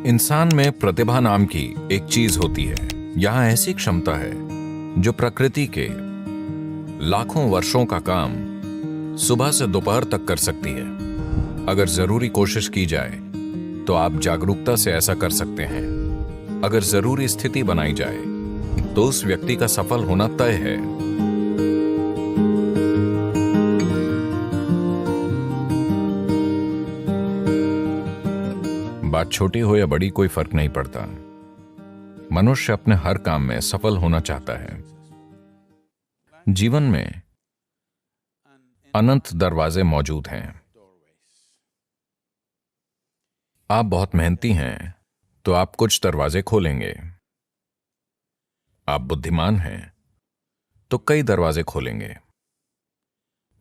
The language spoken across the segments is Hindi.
इंसान में प्रतिभा नाम की एक चीज होती है। यहाँ ऐसी क्षमता है जो प्रकृति के लाखों वर्षों का काम सुबह से दोपहर तक कर सकती है। अगर जरूरी कोशिश की जाए तो आप जागरूकता से ऐसा कर सकते हैं। अगर जरूरी स्थिति बनाई जाए तो उस व्यक्ति का सफल होना तय है। बात छोटी हो या बड़ी कोई फर्क नहीं पड़ता। मनुष्य अपने हर काम में सफल होना चाहता है। जीवन में अनंत दरवाजे मौजूद हैं। आप बहुत मेहनती हैं तो आप कुछ दरवाजे खोलेंगे। आप बुद्धिमान हैं तो कई दरवाजे खोलेंगे।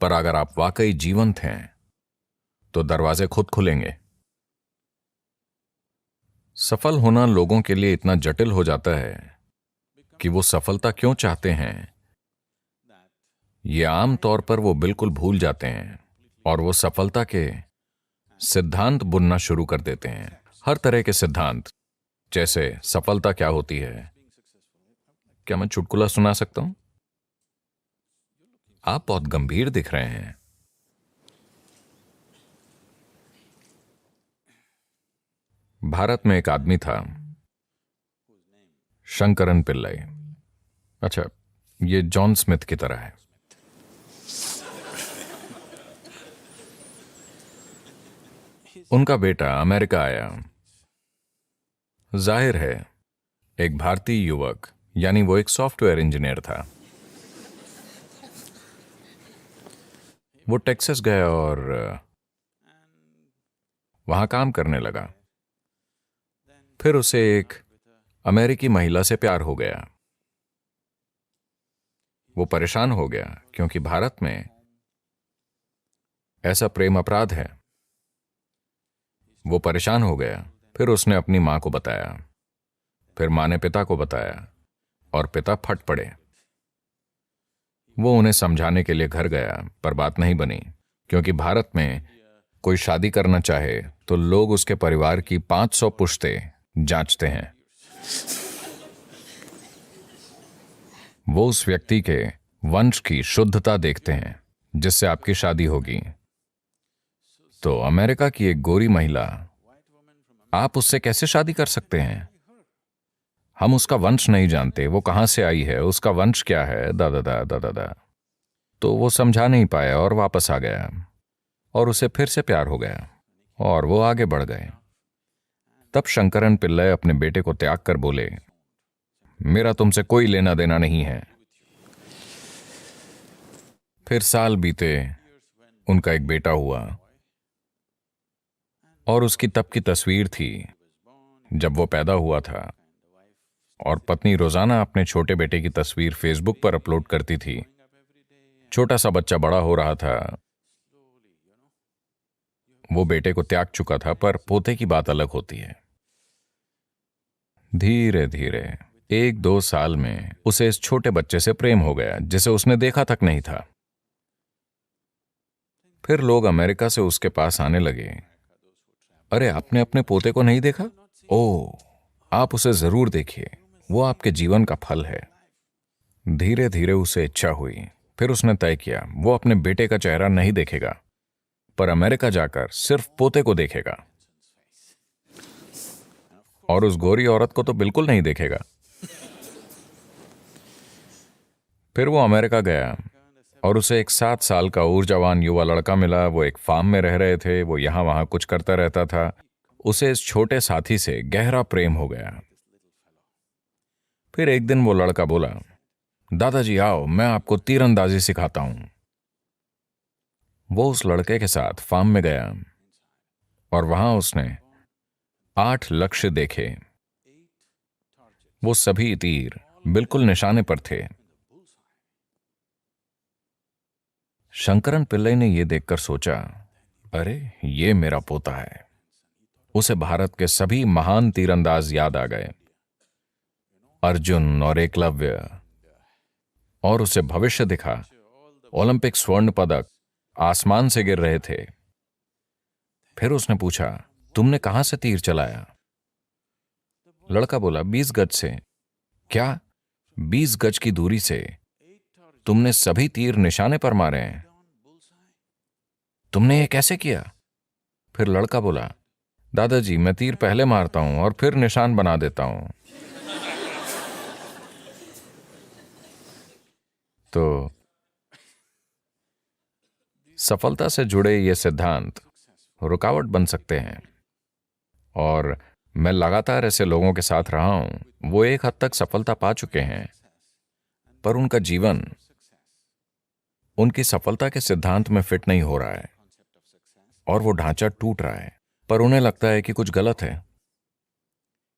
पर अगर आप वाकई जीवंत हैं तो दरवाजे खुद खुलेंगे। सफल होना लोगों के लिए इतना जटिल हो जाता है कि वो सफलता क्यों चाहते हैं ये आम तौर पर वो बिल्कुल भूल जाते हैं और वो सफलता के सिद्धांत बुनना शुरू कर देते हैं। हर तरह के सिद्धांत, जैसे सफलता क्या होती है। क्या मैं चुटकुला सुना सकता हूं? आप बहुत गंभीर दिख रहे हैं। भारत में एक आदमी था, शंकरन पिल्लई। अच्छा, ये जॉन स्मिथ की तरह है। उनका बेटा अमेरिका आया। जाहिर है एक भारतीय युवक, यानी वो एक सॉफ्टवेयर इंजीनियर था। वो टेक्सास गया और वहां काम करने लगा। फिर उसे एक अमेरिकी महिला से प्यार हो गया। वो परेशान हो गया क्योंकि भारत में ऐसा प्रेम अपराध है। वो परेशान हो गया। फिर उसने अपनी मां को बताया। फिर मां ने पिता को बताया और पिता फट पड़े। वो उन्हें समझाने के लिए घर गया, पर बात नहीं बनी, क्योंकि भारत में कोई शादी करना चाहे तो लोग उसके परिवार की 500 पुश्तें जांचते हैं। वो उस व्यक्ति के वंश की शुद्धता देखते हैं जिससे आपकी शादी होगी। तो अमेरिका की एक गोरी महिला, आप उससे कैसे शादी कर सकते हैं? हम उसका वंश नहीं जानते, वो कहां से आई है, उसका वंश क्या है, दादा दादा। तो वो समझा नहीं पाया और वापस आ गया और उसे फिर से प्यार हो गया और वो आगे बढ़ गए। तब शंकरन पिल्लई अपने बेटे को त्याग कर बोले, मेरा तुमसे कोई लेना देना नहीं है। फिर साल बीते, उनका एक बेटा हुआ और उसकी तब की तस्वीर थी जब वो पैदा हुआ था, और पत्नी रोजाना अपने छोटे बेटे की तस्वीर फेसबुक पर अपलोड करती थी। छोटा सा बच्चा बड़ा हो रहा था। वो बेटे को त्याग चुका था, पर पोते की बात अलग होती है। धीरे धीरे 1-2 साल में उसे इस छोटे बच्चे से प्रेम हो गया जिसे उसने देखा तक नहीं था। फिर लोग अमेरिका से उसके पास आने लगे, अरे आपने अपने पोते को नहीं देखा? ओह, आप उसे जरूर देखिए, वो आपके जीवन का फल है। धीरे धीरे उसे इच्छा हुई। फिर उसने तय किया वो अपने बेटे का चेहरा नहीं देखेगा, पर अमेरिका जाकर सिर्फ पोते को देखेगा। और उस गोरी औरत को तो बिल्कुल नहीं देखेगा। फिर वो अमेरिका गया और उसे एक 7 साल का ऊर्जावान युवा लड़का मिला। वो एक फार्म में रह रहे थे। वो यहां वहां कुछ करता रहता था। उसे इस छोटे साथी से गहरा प्रेम हो गया। फिर एक दिन वो लड़का बोला, दादाजी आओ, मैं आपको तीरंदाजी सिखाता हूं। वो उस लड़के के साथ फार्म में गया और वहां उसने 8 लक्ष्य देखे। वो सभी तीर बिल्कुल निशाने पर थे। शंकरन पिल्लई ने यह देखकर सोचा, अरे ये मेरा पोता है। उसे भारत के सभी महान तीरंदाज याद आ गए, अर्जुन और एकलव्य, और उसे भविष्य दिखा। ओलंपिक स्वर्ण पदक आसमान से गिर रहे थे। फिर उसने पूछा, तुमने कहां से तीर चलाया? लड़का बोला, 20 गज से। क्या? 20 गज की दूरी से तुमने सभी तीर निशाने पर मारे हैं? तुमने ये कैसे किया? फिर लड़का बोला, दादाजी मैं तीर पहले मारता हूं और फिर निशान बना देता हूं। तो सफलता से जुड़े ये सिद्धांत रुकावट बन सकते हैं, और मैं लगातार ऐसे लोगों के साथ रहा हूं, वो एक हद तक सफलता पा चुके हैं, पर उनका जीवन उनकी सफलता के सिद्धांत में फिट नहीं हो रहा है और वो ढांचा टूट रहा है, पर उन्हें लगता है कि कुछ गलत है।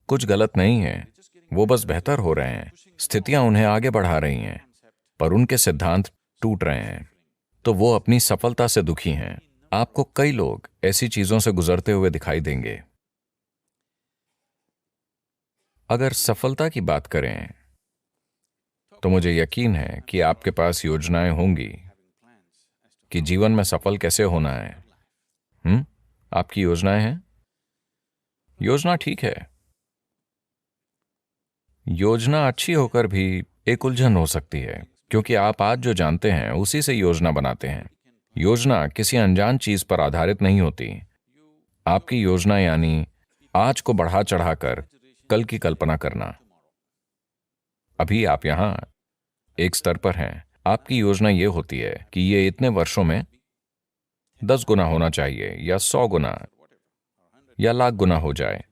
कुछ गलत नहीं है, वो बस बेहतर हो रहे हैं, स्थितियां उन्हें आगे बढ़ा रही हैं, पर उनके सिद्धांत टूट रहे हैं, तो वो अपनी सफलता से दुखी हैं। आपको कई लोग ऐसी चीजों से गुजरते हुए दिखाई देंगे। अगर सफलता की बात करें तो मुझे यकीन है कि आपके पास योजनाएं होंगी कि जीवन में सफल कैसे होना है। आपकी योजनाएं हैं? योजना ठीक है। योजना अच्छी होकर भी एक उलझन हो सकती है, क्योंकि आप आज जो जानते हैं उसी से योजना बनाते हैं। योजना किसी अनजान चीज पर आधारित नहीं होती। आपकी योजना यानी आज को बढ़ा चढ़ाकर कल की कल्पना करना। अभी आप यहां एक स्तर पर हैं। आपकी योजना यह होती है कि ये इतने वर्षों में 10 गुना होना चाहिए, या 100 गुना, या लाख गुना हो जाए।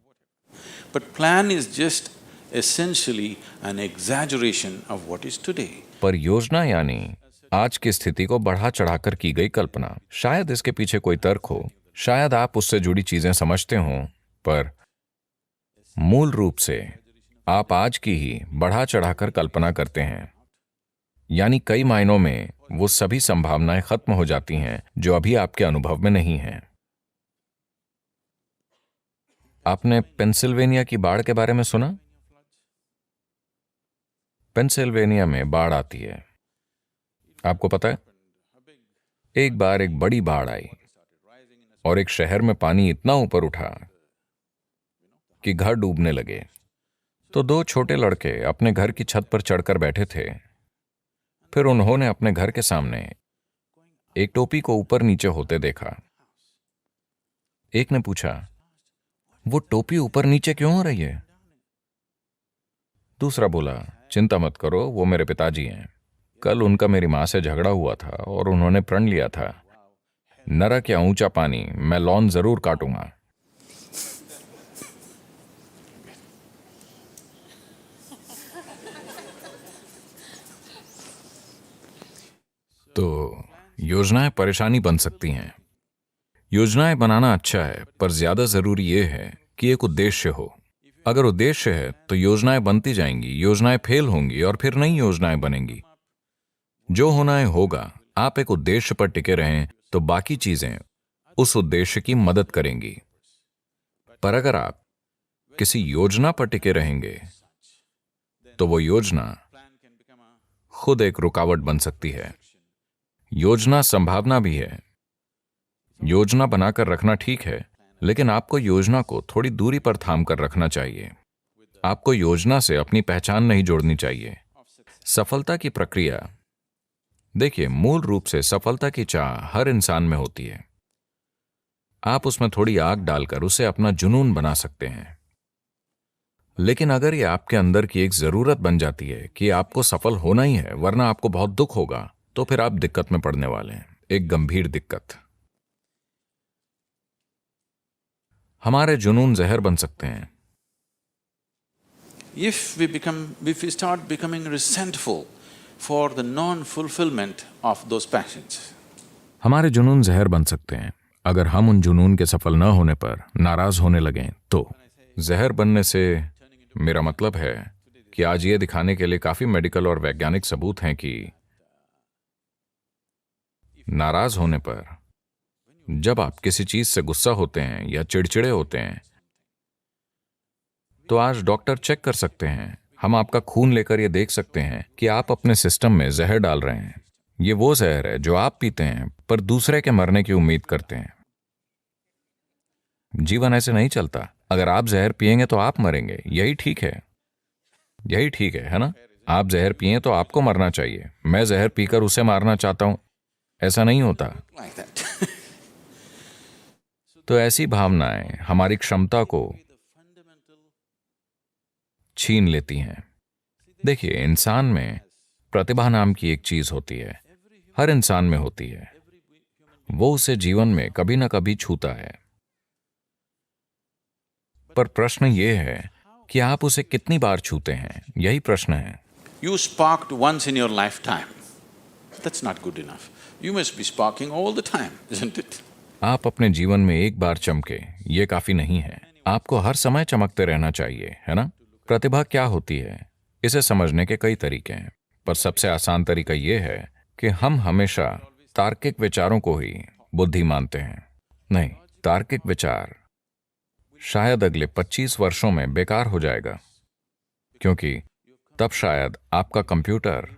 But plan is just essentially an exaggeration of what is today. पर योजना यानी आज की स्थिति को बढ़ा चढ़ाकर की गई कल्पना। शायद इसके पीछे कोई तर्क हो, शायद आप उससे जुड़ी चीजें समझते हों, पर मूल रूप से आप आज की ही बढ़ा चढ़ाकर कल्पना करते हैं। यानी कई मायनों में वो सभी संभावनाएं खत्म हो जाती हैं जो अभी आपके अनुभव में नहीं हैं। आपने पेंसिल्वेनिया की बाढ़ के बारे में सुना? पेंसिल्वेनिया में बाढ़ आती है। आपको पता है, एक बार एक बड़ी बाढ़ आई और एक शहर में पानी इतना ऊपर उठा कि घर डूबने लगे। तो 2 छोटे लड़के अपने घर की छत पर चढ़कर बैठे थे। फिर उन्होंने अपने घर के सामने एक टोपी को ऊपर नीचे होते देखा। एक ने पूछा, वो टोपी ऊपर नीचे क्यों हो रही है? दूसरा बोला, चिंता मत करो, वो मेरे पिताजी हैं। कल उनका मेरी मां से झगड़ा हुआ था और उन्होंने प्रण लिया था, नरक या ऊंचा पानी, मैं लॉन जरूर काटूंगा। तो योजनाएं परेशानी बन सकती हैं। योजनाएं बनाना अच्छा है, पर ज्यादा जरूरी यह है कि एक उद्देश्य हो। अगर उद्देश्य है तो योजनाएं बनती जाएंगी, योजनाएं फेल होंगी और फिर नई योजनाएं बनेंगी। जो होना है होगा। आप एक उद्देश्य पर टिके रहें तो बाकी चीजें उस उद्देश्य की मदद करेंगी। पर अगर आप किसी योजना पर टिके रहेंगे तो वो योजना खुद एक रुकावट बन सकती है। योजना संभावना भी है। योजना बनाकर रखना ठीक है, लेकिन आपको योजना को थोड़ी दूरी पर थाम कर रखना चाहिए। आपको योजना से अपनी पहचान नहीं जोड़नी चाहिए। सफलता की प्रक्रिया, देखिए, मूल रूप से सफलता की चाह हर इंसान में होती है। आप उसमें थोड़ी आग डालकर उसे अपना जुनून बना सकते हैं। लेकिन अगर ये आपके अंदर की एक जरूरत बन जाती है कि आपको सफल होना ही है वरना आपको बहुत दुख होगा, तो फिर आप दिक्कत में पड़ने वाले हैं, एक गंभीर दिक्कत। हमारे जुनून जहर बन सकते हैं। If we start becoming resentful for the non-fulfillment of those passions, हमारे जुनून जहर बन सकते हैं अगर हम उन जुनून के सफल न होने पर नाराज होने लगें। तो जहर बनने से मेरा मतलब है कि आज ये दिखाने के लिए काफी मेडिकल और वैज्ञानिक सबूत हैं कि नाराज होने पर, जब आप किसी चीज से गुस्सा होते हैं या चिड़चिड़े होते हैं, तो आज डॉक्टर चेक कर सकते हैं। हम आपका खून लेकर ये देख सकते हैं कि आप अपने सिस्टम में जहर डाल रहे हैं। ये वो जहर है जो आप पीते हैं पर दूसरे के मरने की उम्मीद करते हैं। जीवन ऐसे नहीं चलता। अगर आप जहर पिएंगे तो आप मरेंगे, यही ठीक है, यही ठीक है ना? आप जहर पिए तो आपको मरना चाहिए, मैं जहर पीकर उसे मारना चाहता हूं, ऐसा नहीं होता। like that. तो ऐसी भावनाएं हमारी क्षमता को छीन लेती हैं। देखिए, इंसान में प्रतिभा नाम की एक चीज होती है, हर इंसान में होती है, वो उसे जीवन में कभी ना कभी छूता है। पर प्रश्न ये है कि आप उसे कितनी बार छूते हैं, यही प्रश्न है। You sparked once in your lifetime. That's not good enough. You must be sparking all the time, isn't it? आप अपने जीवन में एक बार चमके, ये काफी नहीं है, आपको हर समय चमकते रहना चाहिए, है ना? प्रतिभा क्या होती है, इसे समझने के कई तरीके हैं, पर सबसे आसान तरीका यह है कि हम हमेशा तार्किक विचारों को ही बुद्धि मानते हैं। नहीं, तार्किक विचार शायद अगले 25 वर्षों में बेकार हो जाएगा, क्योंकि तब शायद आपका कंप्यूटर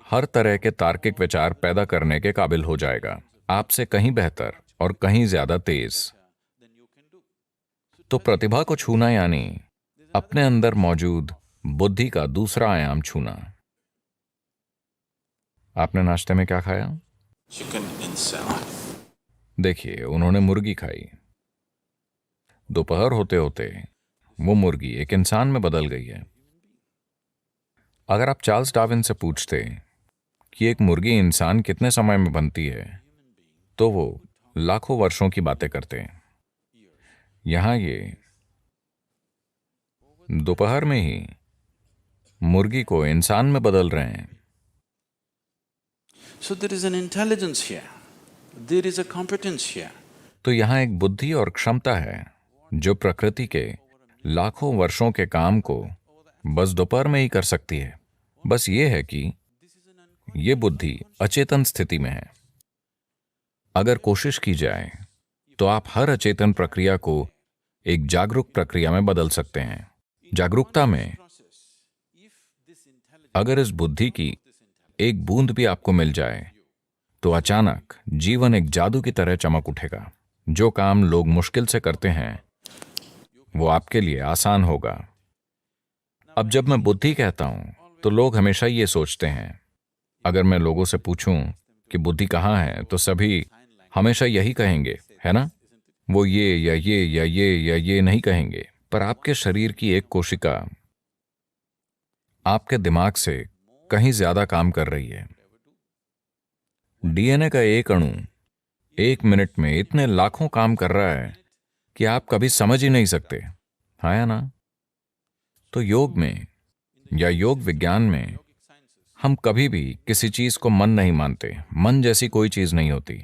हर तरह के तार्किक विचार पैदा करने के काबिल हो जाएगा, आपसे कहीं बेहतर और कहीं ज्यादा तेज। तो प्रतिभा को छूना यानी अपने अंदर मौजूद बुद्धि का दूसरा आयाम छूना। आपने नाश्ते में क्या खाया? Chicken in salad. देखिए, उन्होंने मुर्गी खाई। दोपहर होते होते वो मुर्गी एक इंसान में बदल गई है। अगर आप चार्ल्स डार्विन से पूछते कि एक मुर्गी इंसान कितने समय में बनती है, तो वो लाखों वर्षों की बातें करते हैं। यहां ये दोपहर में ही मुर्गी को इंसान में बदल रहे हैं। So there is an intelligence here. There is a competence here. तो यहां एक बुद्धि और क्षमता है जो प्रकृति के लाखों वर्षों के काम को बस दोपहर में ही कर सकती है। बस ये है कि ये बुद्धि अचेतन स्थिति में है। अगर कोशिश की जाए तो आप हर अचेतन प्रक्रिया को एक जागरूक प्रक्रिया में बदल सकते हैं। जागरूकता में अगर इस बुद्धि की एक बूंद भी आपको मिल जाए तो अचानक जीवन एक जादू की तरह चमक उठेगा। जो काम लोग मुश्किल से करते हैं वो आपके लिए आसान होगा। अब जब मैं बुद्धि कहता हूं तो लोग हमेशा ये सोचते हैं, अगर मैं लोगों से पूछूं कि बुद्धि कहां है तो सभी हमेशा यही कहेंगे, है ना? वो ये या ये या ये या ये नहीं कहेंगे। पर आपके शरीर की एक कोशिका आपके दिमाग से कहीं ज्यादा काम कर रही है। डीएनए का एक अणु 1 मिनट में इतने लाखों काम कर रहा है कि आप कभी समझ ही नहीं सकते, हाँ या ना? तो योग में या योग विज्ञान में हम कभी भी किसी चीज को मन नहीं मानते। मन जैसी कोई चीज नहीं होती।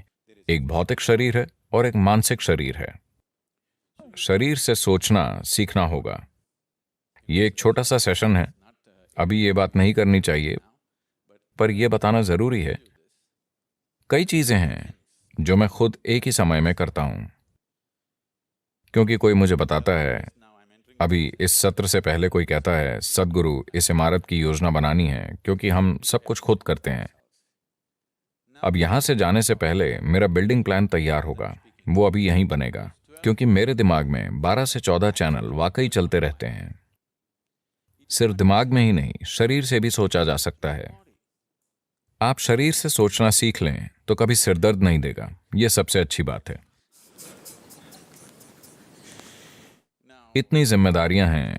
एक भौतिक शरीर है और एक मानसिक शरीर है। शरीर से सोचना सीखना होगा। ये एक छोटा सा सेशन है, अभी ये बात नहीं करनी चाहिए, पर यह बताना जरूरी है। कई चीजें हैं जो मैं खुद एक ही समय में करता हूं, क्योंकि कोई मुझे बताता है, अभी इस सत्र से पहले कोई कहता है, सद्गुरु इस इमारत की योजना बनानी है, क्योंकि हम सब कुछ खुद करते हैं। अब यहां से जाने से पहले मेरा बिल्डिंग प्लान तैयार होगा, वो अभी यहीं बनेगा, क्योंकि मेरे दिमाग में 12 से 14 चैनल वाकई चलते रहते हैं। सिर्फ दिमाग में ही नहीं, शरीर से भी सोचा जा सकता है। आप शरीर से सोचना सीख लें तो कभी सिरदर्द नहीं देगा, यह सबसे अच्छी बात है। इतनी जिम्मेदारियां हैं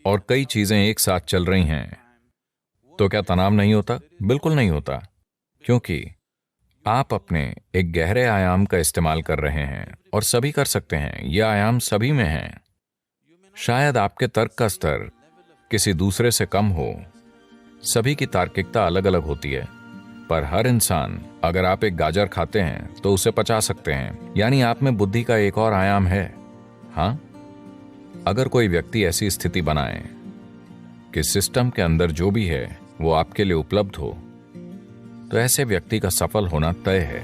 और कई चीजें एक साथ चल रही हैं, तो क्या तनाव नहीं होता? बिल्कुल नहीं होता, क्योंकि आप अपने एक गहरे आयाम का इस्तेमाल कर रहे हैं और सभी कर सकते हैं। यह आयाम सभी में है। शायद आपके तर्क का स्तर किसी दूसरे से कम हो, सभी की तार्किकता अलग अलग होती है, पर हर इंसान, अगर आप एक गाजर खाते हैं तो उसे पचा सकते हैं, यानी आप में बुद्धि का एक और आयाम है। हाँ, अगर कोई व्यक्ति ऐसी स्थिति बनाए कि सिस्टम के अंदर जो भी है वो आपके लिए उपलब्ध हो, तो ऐसे व्यक्ति का सफल होना तय है।